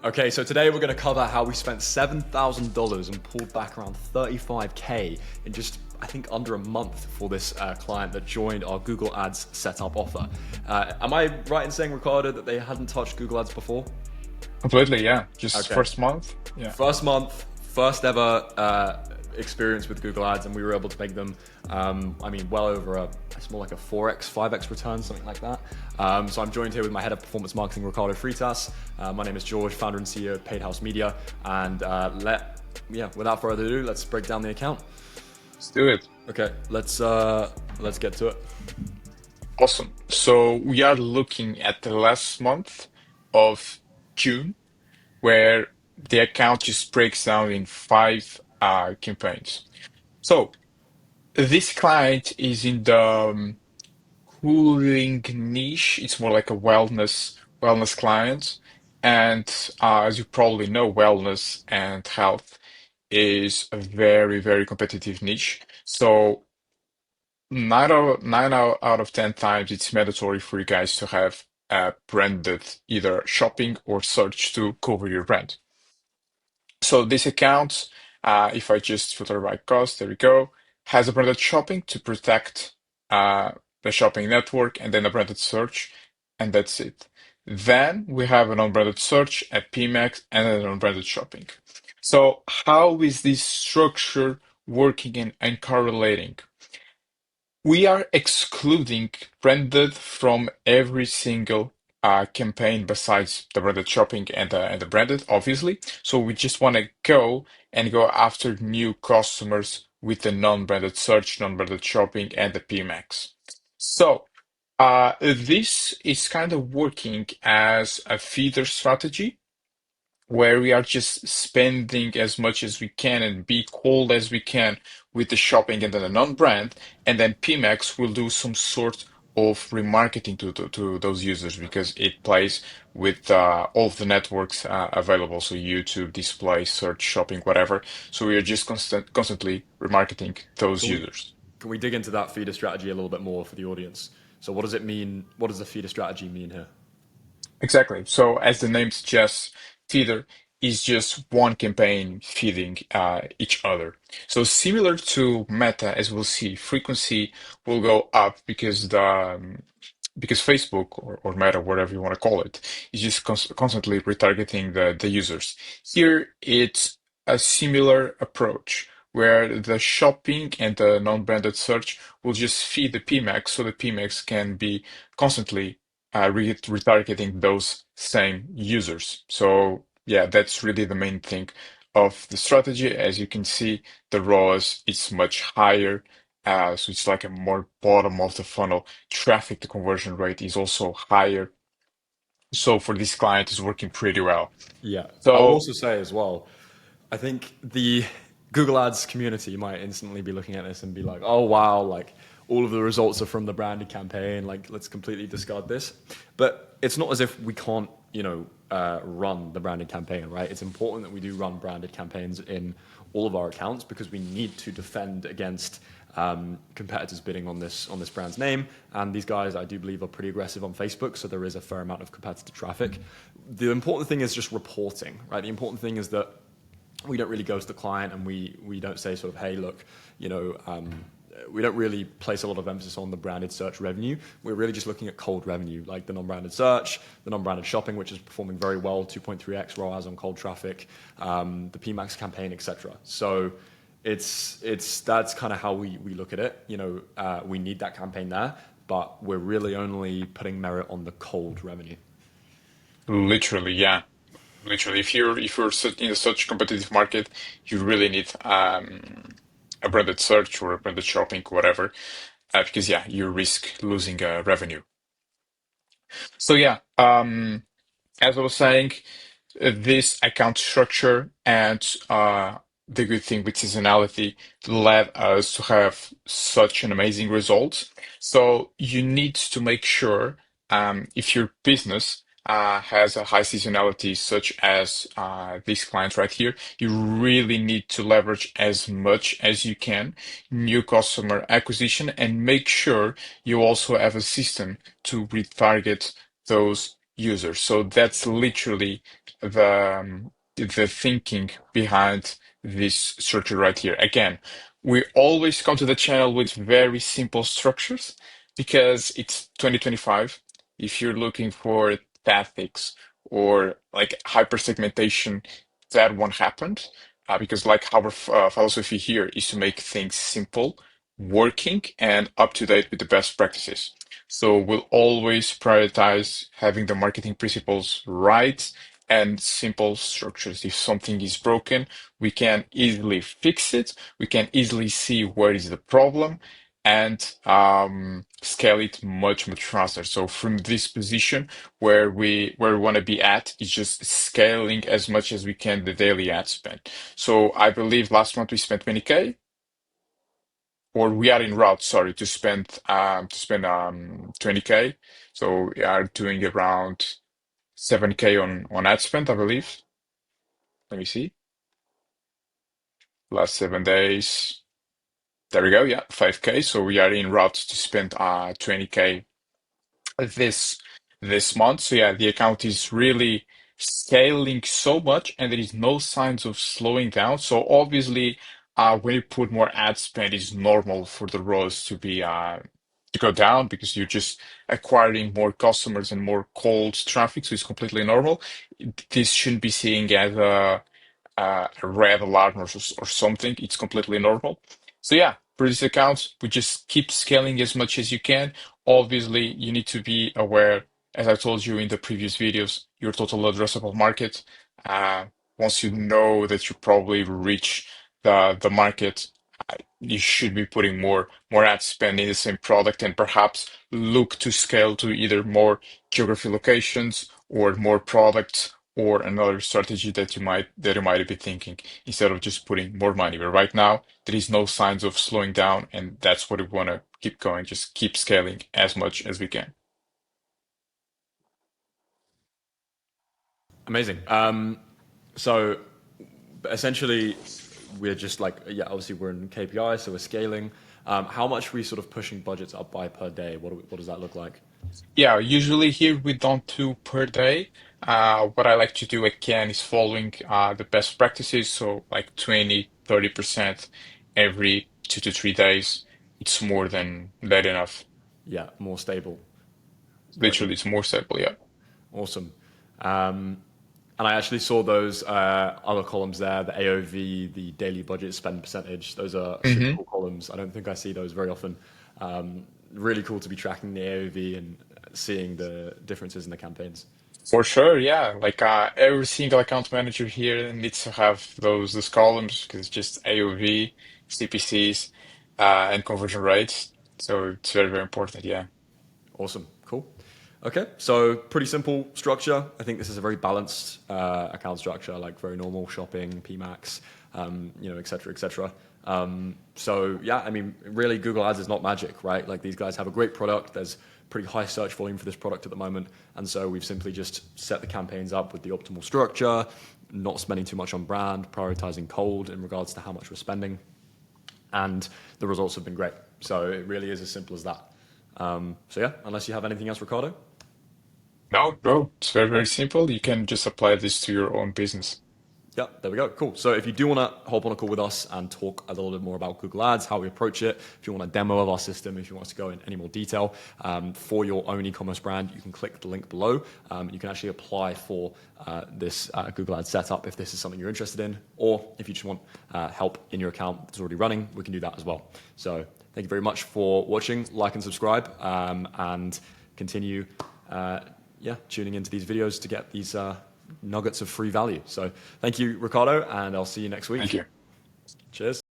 Okay, so today we're going to cover how we spent $7,000 and pulled back around 35K in just, I think, under a month for this client that joined our Google Ads setup offer. Am I right in saying, Ricardo, that they hadn't touched Google Ads before? Completely, yeah. Just Okay. first month. Yeah. First month, first ever experience with Google Ads, and we were able to make them, well over it's more like a 4x, 5x return, something like that. So I'm joined here with my head of performance marketing, Ricardo Freitas. My name is George, founder and CEO of Paid House Media. And without further ado, let's break down the account. Let's do it. Okay, let's get to it. Awesome. So we are looking at the last month of June, where the account just breaks down in five campaigns. So this client is in the cooling niche. It's more like a wellness client. And as you probably know, wellness and health is a very, very competitive niche. So nine out of 10 times it's mandatory for you guys to have branded either shopping or search to cover your brand. So this account, if I just filter by cost, there we go, has a branded shopping to protect the shopping network and then a branded search, and that's it. Then we have an unbranded search at PMax and then an unbranded shopping. So how is this structure working and correlating? We are excluding branded from every single campaign besides the branded shopping and the branded, obviously. So we just want to go after new customers with the non-branded search, non-branded shopping, and the PMax. So this is kind of working as a feeder strategy where we are just spending as much as we can and be cold as we can with the shopping and then the non-brand, and then PMax will do some sort of remarketing to those users because it plays with all of the networks available, so YouTube, display, search, shopping, whatever. So we are just constantly remarketing those Can we users. can we dig into that feeder strategy a little bit more for the audience? So what does it mean? What does the feeder strategy mean here? Exactly. So as the name suggests, feeder is just one campaign feeding each other. So similar to Meta, as we'll see, frequency will go up because because Facebook or Meta, whatever you want to call it, is just constantly retargeting the users. Here, it's a similar approach where the shopping and the non-branded search will just feed the PMax so the PMax can be constantly retargeting those same users. So yeah, that's really the main thing of the strategy. As you can see, the ROAS is much higher. So it's like a more bottom of the funnel traffic. The conversion rate is also higher. So for this client, it's working pretty well. Yeah, I would So also say as well, I think the Google Ads community might instantly be looking at this and be like, "Oh wow, like all of the results are from the branded campaign. Like let's completely discard this." But it's not as if we can't, run the branded campaign, right? It's important that we do run branded campaigns in all of our accounts because we need to defend against competitors bidding on this brand's name. And these guys, I do believe, are pretty aggressive on Facebook, so there is a fair amount of competitive traffic. The important thing is just reporting, right? The important thing is that we don't really go to the client and we don't say sort of, hey, look, we don't really place a lot of emphasis on the branded search revenue. We're really just looking at cold revenue, like the non-branded search, the non-branded shopping, which is performing very well, 2.3x ROAS on cold traffic, the PMax campaign, etc. So that's kind of how we look at it. We need that campaign there, but we're really only putting merit on the cold revenue. literally, yeah, literally, if you're in such a competitive market, you really need a branded search or a branded shopping, whatever, because yeah, you risk losing revenue. So yeah, as I was saying, this account structure and the good thing with seasonality led us to have such an amazing result. So you need to make sure if your business has a high seasonality, such as this client right here, you really need to leverage as much as you can new customer acquisition and make sure you also have a system to retarget those users. So that's literally the thinking behind this structure right here. Again, we always come to the channel with very simple structures because it's 2025. If you're looking for tactics or like hyper segmentation, that won't happen. Because like our philosophy here is to make things simple, working, and up to date with the best practices. So we'll always prioritize having the marketing principles right and simple structures. If something is broken, we can easily fix it. We can easily see where is the problem and scale it much faster. So from this position where we want to be at is just scaling as much as we can the daily ad spend. So I believe last month we spent 20K, or we are in route, sorry, to spend 20K. So we are doing around 7K on ad spend, I believe. Let me see. Last 7 days. There we go. Yeah, 5K. So we are in route to spend 20K this this month. So yeah, the account is really scaling so much, and there is no signs of slowing down. So obviously, when you put more ad spend, it's normal for the ROAS to go down because you're just acquiring more customers and more cold traffic. So it's completely normal. This shouldn't be seen as a red alarm or something. It's completely normal. So yeah, for this account, we just keep scaling as much as you can. Obviously, you need to be aware, as I told you in the previous videos, your total addressable market. Uh, Once you know that you probably reach the market, you should be putting more ad spend in the same product and perhaps look to scale to either more geography locations or more products or another strategy that you might be thinking instead of just putting more money. But right now, there is no signs of slowing down, and that's what we want to keep going. Just keep scaling as much as we can. Amazing. So essentially, we're just like, yeah, obviously we're in KPI, so we're scaling. How much are we sort of pushing budgets up by per day? What does that look like? Yeah, usually here we don't do per day. What I like to do again is following the best practices. So like 20-30% every 2 to 3 days. It's more than that enough. Yeah, more stable. Okay, Literally, it's more simple. Yeah. awesome. Um, and I actually saw those other columns there, the AOV, the daily budget spend percentage. Those are super hmm cool columns. I don't think I see those very often. Really cool to be tracking the AOV and seeing the differences in the campaigns. For sure, yeah. Like every single account manager here needs to have those columns because it's just AOV, CPCs, and conversion rates. So it's very important. Yeah. Awesome. Cool. Okay, so pretty simple structure. I think this is a very balanced account structure, like very normal shopping, PMAX, et cetera, et cetera. So yeah, I mean, really, Google Ads is not magic, right? Like these guys have a great product. There's pretty high search volume for this product at the moment, and so we've simply just set the campaigns up with the optimal structure, not spending too much on brand, prioritizing cold in regards to how much we're spending, and the results have been great. So it really is as simple as that. So yeah, unless you have anything else, Ricardo. No, bro, it's very simple. You can just apply this to your own business. Yeah, there we go. Cool. So if you do want to hop on a call with us and talk a little bit more about Google Ads, how we approach it, if you want a demo of our system, if you want us to go in any more detail for your own e-commerce brand, you can click the link below. You can actually apply for this Google Ads setup if this is something you're interested in, or if you just want help in your account that's already running, we can do that as well. So thank you very much for watching. Like and subscribe, and continue tuning into these videos to get these nuggets of free value. So thank you, Ricardo, and I'll see you next Thank week. you. Cheers.